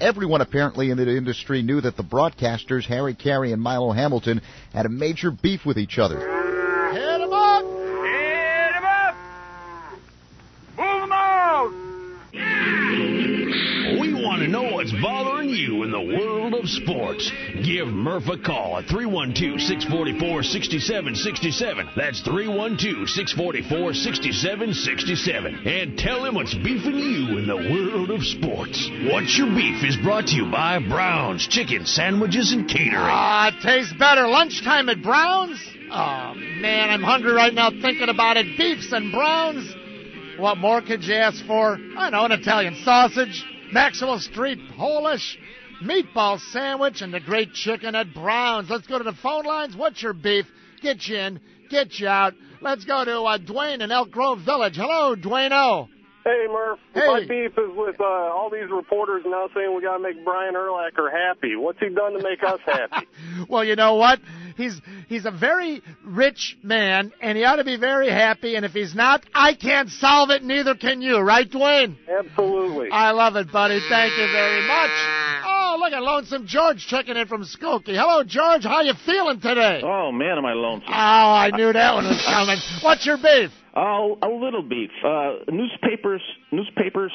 everyone apparently in the industry knew that the broadcasters, Harry Carey and Milo Hamilton, had a major beef with each other. Hit 'em up! Hit 'em up! Move 'em out! We want to know what's bothering you in the world of sports. Give Murph a call at 312-644-6767. That's 312-644-6767. And tell him what's beefing you in the world of sports. What's Your Beef is brought to you by Brown's Chicken Sandwiches and Catering. It tastes better. Lunchtime at Brown's? Oh, man, I'm hungry right now thinking about it. Beefs and Brown's. What more could you ask for? I know, an Italian sausage, Maxwell Street Polish, meatball sandwich, and the great chicken at Brown's. Let's go to the phone lines. What's your beef? Get you in, get you out. Let's go to Dwayne in Elk Grove Village. Hello, Dwayne-O. Hey, Murph. Hey. My beef is with all these reporters now saying we got to make Brian Urlacher happy. What's he done to make us happy? Well, you know what? He's a very rich man, and he ought to be very happy. And if he's not, I can't solve it, neither can you. Right, Dwayne? Absolutely. I love it, buddy. Thank you very much. Oh, look at Lonesome George checking in from Skokie. Hello, George. How you feeling today? Oh, man, am I lonesome. Oh, I knew that one was coming. What's your beef? Oh, a little beef. Newspaper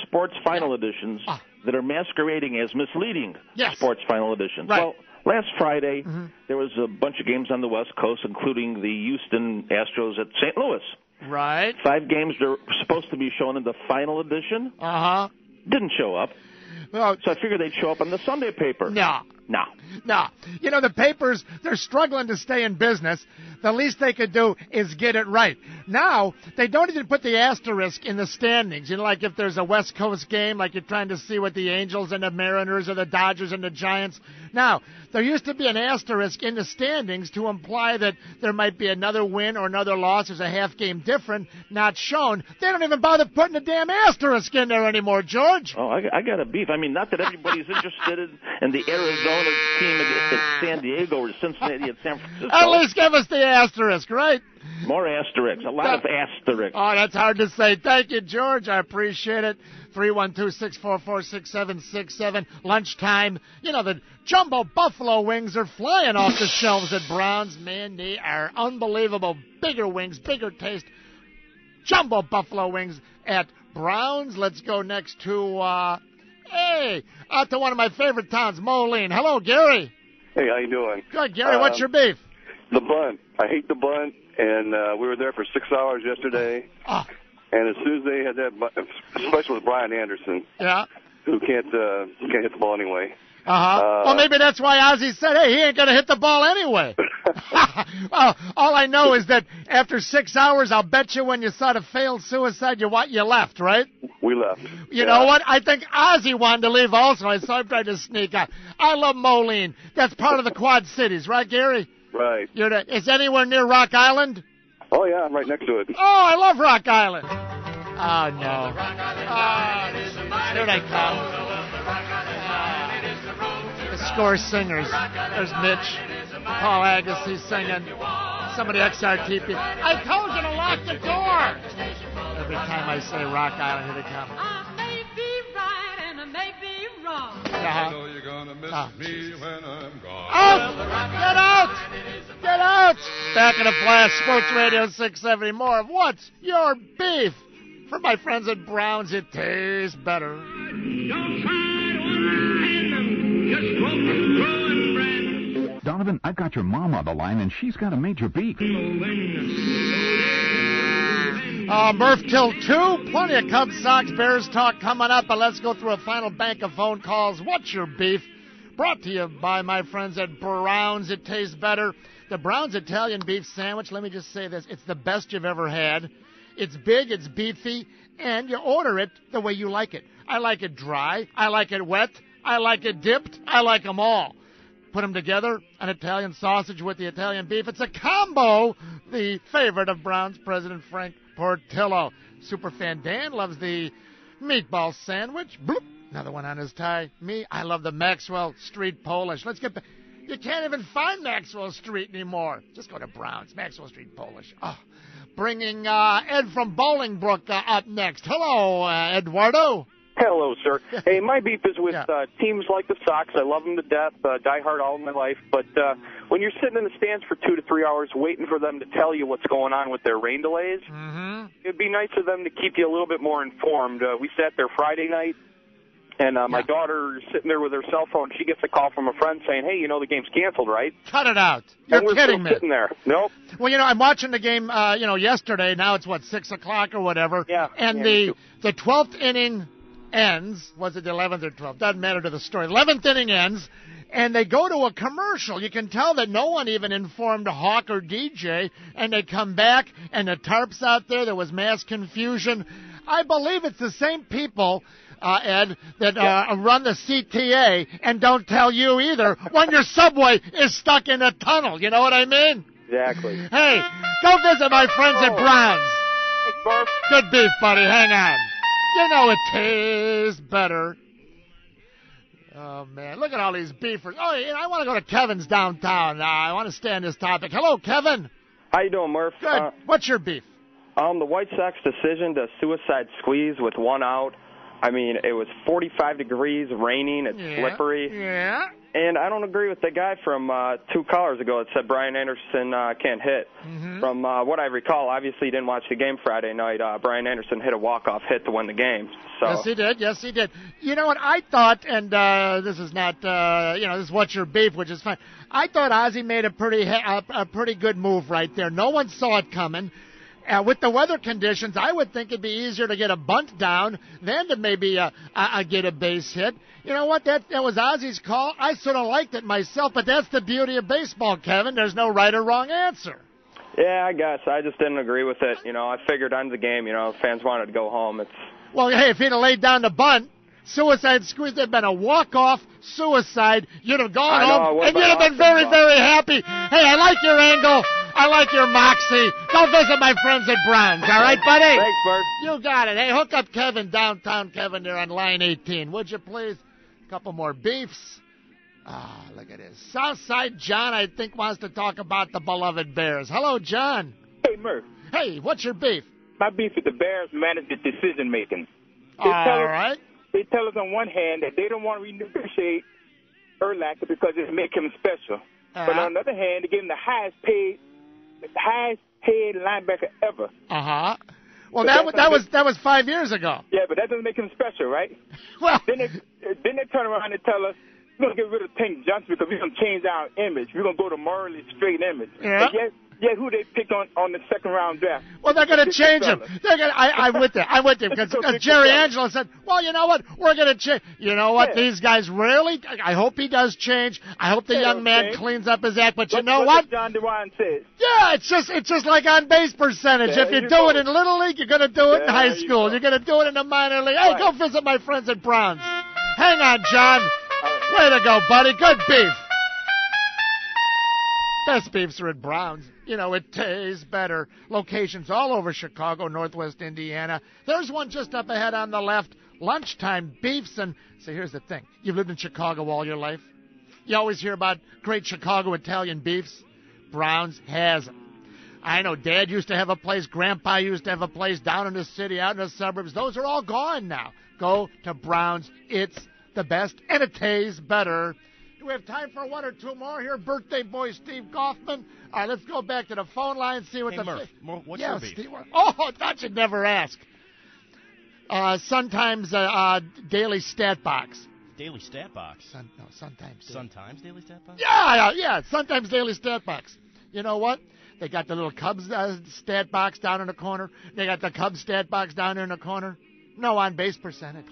sports final editions that are masquerading as misleading sports final editions. Right. Well, last Friday, there was a bunch of games on the West Coast, including the Houston Astros at St. Louis. Right. 5 games they're supposed to be shown in the final edition. Uh-huh. Didn't show up. Well, So I figured they'd show up on the Sunday paper. no. No. No. You know, the papers, they're struggling to stay in business. The least they could do is get it right. Now, they don't even put the asterisk in the standings. You know, like if there's a West Coast game, like you're trying to see what the Angels and the Mariners or the Dodgers and the Giants. Now, there used to be an asterisk in the standings to imply that there might be another win or another loss. There's a half game different, not shown. They don't even bother putting a damn asterisk in there anymore, George. Oh, I got a beef. I mean, not that everybody's interested in the Arizona team at San Diego or Cincinnati at San Francisco. At least give us the asterisk, right? More asterisks. A lot of asterisks. Oh, that's hard to say. Thank you, George. I appreciate it. 312-644-6767. Lunchtime. You know, the jumbo buffalo wings are flying off the shelves at Brown's. Man, they are unbelievable. Bigger wings, bigger taste. Jumbo buffalo wings at Brown's. Let's go next to, out to one of my favorite towns, Moline. Hello, Gary. Hey, how you doing? Good, Gary. What's your beef? The bun. I hate the bun, and we were there for 6 hours yesterday. And as soon as they had that, especially with Brian Anderson, who can't hit the ball anyway. Well, maybe that's why Ozzie said, hey, he ain't going to hit the ball anyway. All I know is that after 6 hours, I'll bet you when you saw the failed suicide, you left, right? We left. You know what? I think Ozzie wanted to leave also. I saw him trying to sneak out. I love Moline. That's part of the Quad Cities, right, Gary? Right. Is anywhere near Rock Island? Oh, yeah, I'm right next to it. Oh, I love Rock Island. Oh, no. Here they come. The Score Singers. There's Mitch. Paul Agassi singing. Some of the XRT people. I told you to lock the door. Every time I say Rock Island, here they come. I may be right and I may be wrong. I know you're gonna miss me when I'm gone. Get out! Get out! Back in a flash, Sports Radio 670. More of What's Your Beef? For my friends at Brown's, it tastes better. Don't try to understand them. Just smoke and grow and brand. Donovan, I've got your mom on the line, and she's got a major beef. Murph till 2. Plenty of Cubs, Sox, Bears talk coming up, but let's go through a final bank of phone calls. What's your beef? Brought to you by my friends at Brown's. It tastes better. The Brown's Italian beef sandwich, let me just say this, it's the best you've ever had. It's big, it's beefy, and you order it the way you like it. I like it dry. I like it wet. I like it dipped. I like them all. Put them together, an Italian sausage with the Italian beef. It's a combo, the favorite of Brown's President Frank Portillo. Superfan Dan loves the meatball sandwich. Bloop. Another one on his tie. Me, I love the Maxwell Street Polish. Let's get back. You can't even find Maxwell Street anymore. Just go to Brown's, Maxwell Street Polish. Bringing Ed from Bolingbrook up next. Hello, Eduardo. Hello, sir. Hey, my beef is with teams like the Sox. I love them to death, diehard all of my life. But when you're sitting in the stands for 2 to 3 hours waiting for them to tell you what's going on with their rain delays, it'd be nice of them to keep you a little bit more informed. We sat there Friday night, and my daughter is sitting there with her cell phone. She gets a call from a friend saying, hey, you know the game's canceled, right? Cut it out. You're and we're kidding still me. Sitting there. Nope. Well, I'm watching the game, yesterday. Now it's, 6 o'clock or whatever. Yeah. And the 12th inning ends. Was it the 11th or 12th? Doesn't matter to the story. 11th inning ends, and they go to a commercial. You can tell that no one even informed Hawk or DJ, and they come back, and the tarp's out there. There was mass confusion. I believe it's the same people, Ed, that run the CTA and don't tell you either when your subway is stuck in a tunnel. You know what I mean? Exactly. Hey, go visit my friends at Browns. Thanks, Murph. Good beef, buddy. Hang on. You know it tastes better. Oh, man. Look at all these beefers. Oh, I want to go to Kevin's downtown. I want to stay on this topic. Hello, Kevin. How you doing, Murph? Good. What's your beef? The White Sox decision to suicide squeeze with one out. I mean, it was 45 degrees, raining, it's slippery. Yeah. And I don't agree with the guy from 2 callers ago that said Brian Anderson can't hit. From what I recall, obviously he didn't watch the game Friday night. Brian Anderson hit a walk-off hit to win the game. So. Yes, he did. You know what, I thought, and this is not, this is what's your beef, which is fine. I thought Ozzie made a pretty good move right there. No one saw it coming. With the weather conditions, I would think it'd be easier to get a bunt down than to maybe get a base hit. You know what? That was Ozzie's call. I sort of liked it myself, but that's the beauty of baseball, Kevin. There's no right or wrong answer. Yeah, I guess. I just didn't agree with it. I figured on the game, fans wanted to go home. Well, hey, if he'd have laid down the bunt, suicide squeeze, there'd been a walk-off suicide. You'd have gone home, and you'd have been very, very happy. Hey, I like your angle. I like your moxie. Go visit my friends at Browns, all right, buddy? Thanks, Bert. You got it. Hey, hook up Kevin, downtown Kevin there on line 18, would you please? A couple more beefs. Look at this. Southside John, I think, wants to talk about the beloved Bears. Hello, John. Hey, Murph. Hey, what's your beef? My beef with the Bears management decision-making. All right. They tell us on one hand that they don't want to renegotiate Urlacher because it make him special. But on the other hand, they give him the highest paid linebacker ever. Well, that was 5 years ago. Yeah, but that doesn't make him special, right? Well, then they turn around and tell us we're gonna get rid of Tank Johnson because we're gonna change our image. We're gonna go to morally straight image. Yeah. Yeah, who they pick on the second round draft? Well, they're going to change him. I'm with them because Jerry Angelo said, well, you know what? We're going to change. You know what? Yeah. These guys really, I hope he does change. I hope the young man cleans up his act. But you know what? John DeWine says. Yeah, it's just like on base percentage. Yeah, if you do it in Little League, you're going to do it in high school. You're going to do it in the minor league. Hey, go visit my friends at Browns. Hang on, John. Way to go, buddy. Good beef. Best beefs are at Browns. It tastes better. Locations all over Chicago, Northwest Indiana. There's one just up ahead on the left. Lunchtime beefs. And so here's the thing. You've lived in Chicago all your life. You always hear about great Chicago Italian beefs. Browns has them. I know Dad used to have a place. Grandpa used to have a place down in the city, out in the suburbs. Those are all gone now. Go to Browns. It's the best, and it tastes better. Do we have time for one or two more here? Birthday boy Steve Kaufman. All right, let's go back to the phone line and see what Murph, what's your beef? Steve, I thought you'd never ask. Sometimes Daily Stat Box. Daily Stat Box? Sometimes. Sometimes Daily Stat Box? Yeah, sometimes Daily Stat Box. You know what? They got the little Cubs stat box down in the corner. They got the Cubs stat box down there in the corner. No on-base percentage.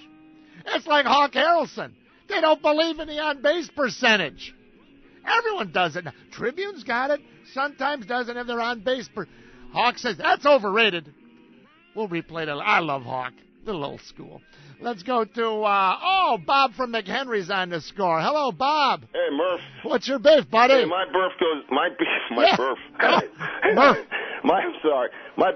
It's like Hawk Harrelson. They don't believe in the on-base percentage. Everyone does it. Now, Tribune's got it. Sun-Times doesn't have their on-base Hawk says, that's overrated. We'll replay that. I love Hawk. A little old school. Let's go to, Bob from McHenry's on the score. Hello, Bob. Hey, Murph. What's your beef, buddy? Hey, my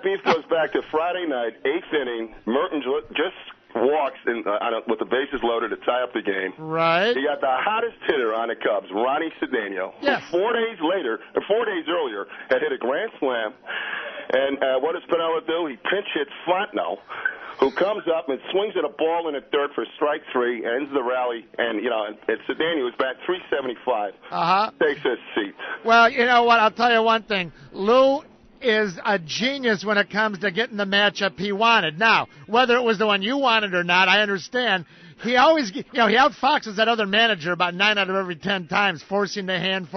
beef goes back to Friday night, 8th inning. Merton just walks with the bases loaded to tie up the game. Right. He got the hottest hitter on the Cubs, Ronnie Cedeno, yes. who 4 days earlier, had hit a grand slam. And what does Pinella do? He pinch hits Fontenot, who comes up and swings at a ball in the dirt for strike 3, ends the rally, and, and Cedeno is back 375. Takes his seat. Well, you know what? I'll tell you one thing. Lou is a genius when it comes to getting the matchup he wanted. Now, whether it was the one you wanted or not, I understand. He always, he outfoxes that other manager about 9 out of every 10 times, forcing the hand.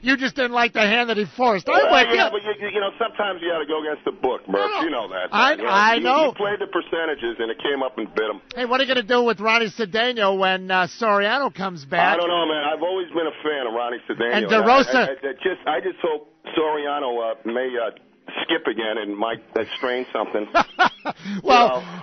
You just didn't like the hand that he forced. But sometimes you got to go against the book, Murph. You know that. I know. You played the percentages, and it came up and bit him. Hey, what are you going to do with Ronnie Cedeno when Soriano comes back? I don't know, man. I've always been a fan of Ronnie Cedeno. And DeRosa. I just hope Soriano may skip again and might strain something.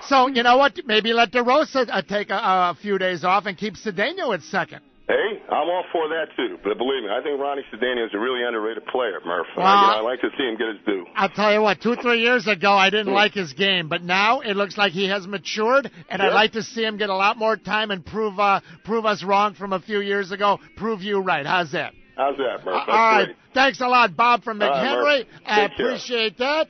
So you know what? Maybe let DeRosa take a few days off and keep Cedeno at second. Hey, I'm all for that, too. But believe me, I think Ronnie Cedeno is a really underrated player, Murph. Well, I like to see him get his due. I'll tell you what, 2-3 years ago, I didn't like his game. But now it looks like he has matured, and I'd like to see him get a lot more time and prove us wrong from a few years ago, prove you right. How's that? How's that, Murph? All right. Great. Thanks a lot, Bob from McHenry. I appreciate that.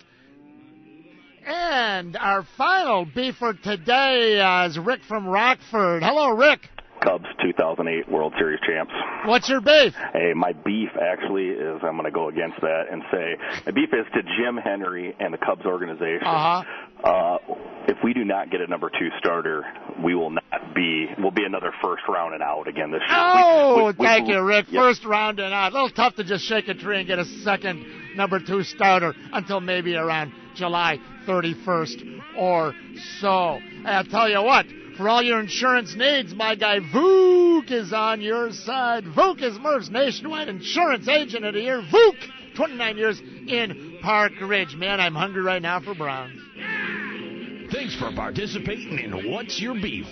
And our final beef for today is Rick from Rockford. Hello, Rick. Cubs 2008 World Series champs. What's your beef? Hey, my beef actually is, I'm going to go against that and say, my beef is to Jim Henry and the Cubs organization. If we do not get a number 2 starter, we'll be another first round and out again this year. Thank you, Rick. Yep. First round and out. A little tough to just shake a tree and get a second number 2 starter until maybe around July 31st or so. I'll tell you what. For all your insurance needs, my guy Vuk is on your side. Vuk is Murph's nationwide insurance agent of the year. Vuk, 29 years in Park Ridge. Man, I'm hungry right now for Browns. Thanks for participating in What's Your Beef?